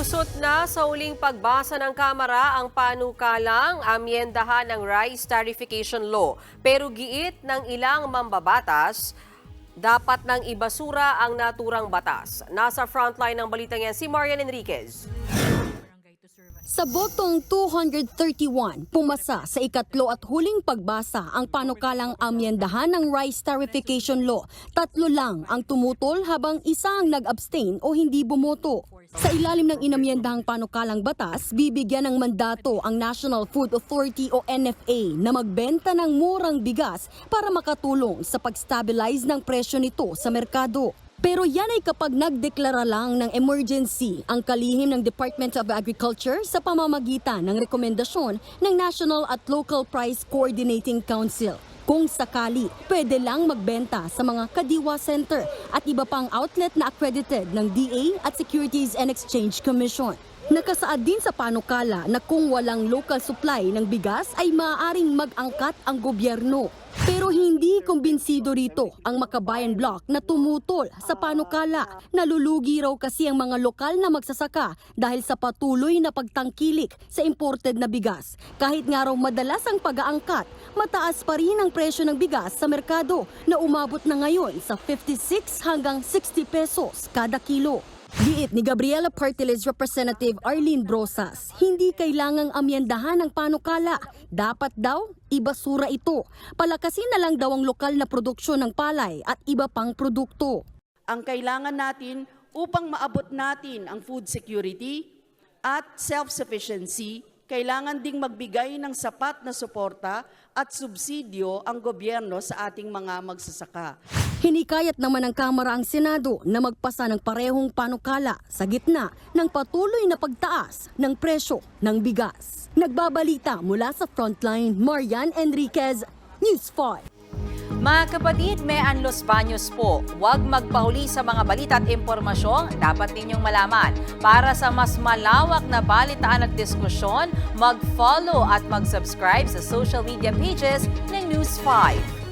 Lulusot na sa uling pagbasa ng Kamara ang panukalang amyendahan ng Rice Tarification Law. Pero giit ng ilang mambabatas, dapat nang ibasura ang naturang batas. Nasa frontline ng balitang yan si Marian Enriquez. Sa botong 231, pumasa sa ikatlo at huling pagbasa ang panukalang amyendahan ng Rice Tarification Law. 3 lang ang tumutol habang isa ang nag-abstain o hindi bumoto. Sa ilalim ng inamyendahang panukalang batas, bibigyan ng mandato ang National Food Authority o NFA na magbenta ng murang bigas para makatulong sa pag-stabilize ng presyo nito sa merkado. Pero yan ay kapag nagdeklara lang ng emergency ang kalihim ng Department of Agriculture sa pamamagitan ng rekomendasyon ng National at Local Price Coordinating Council. Kung sakali, pwede lang magbenta sa mga kadiwa center at iba pang outlet na accredited ng DA at Securities and Exchange Commission. Nakasaad din sa panukala na kung walang local supply ng bigas ay maaaring mag-angkat ang gobyerno. Pero hindi kumbinsido rito ang Makabayan Bloc na tumutol sa panukala. Nalulugi raw kasi ang mga lokal na magsasaka dahil sa patuloy na pagtangkilik sa imported na bigas. Kahit nga raw madalas ang pag-aangkat, mataas pa rin ang presyo ng bigas sa merkado na umabot na ngayon sa 56 hanggang 60 pesos kada kilo. Giit ni Gabriela Partiles Representative Arlene Brosas, hindi kailangang amyendahan ang panukala. Dapat daw, ibasura ito. Palakasin na lang daw ang lokal na produksyon ng palay at iba pang produkto. Ang kailangan natin upang maabot natin ang food security at self-sufficiency, kailangan ding magbigay ng sapat na suporta at subsidyo ang gobyerno sa ating mga magsasaka. Hinikayat naman ng Kamara ang Senado na magpasa ng parehong panukala sa gitna ng patuloy na pagtaas ng presyo ng bigas. Nagbabalita mula sa Frontline, Marian Enriquez, News 5. Mga kapatid, Mean Los Baños po. Huwag magpahuli sa mga balita at impormasyong dapat ninyong malaman. Para sa mas malawak na balitaan at diskusyon, mag-follow at mag-subscribe sa social media pages ng News 5.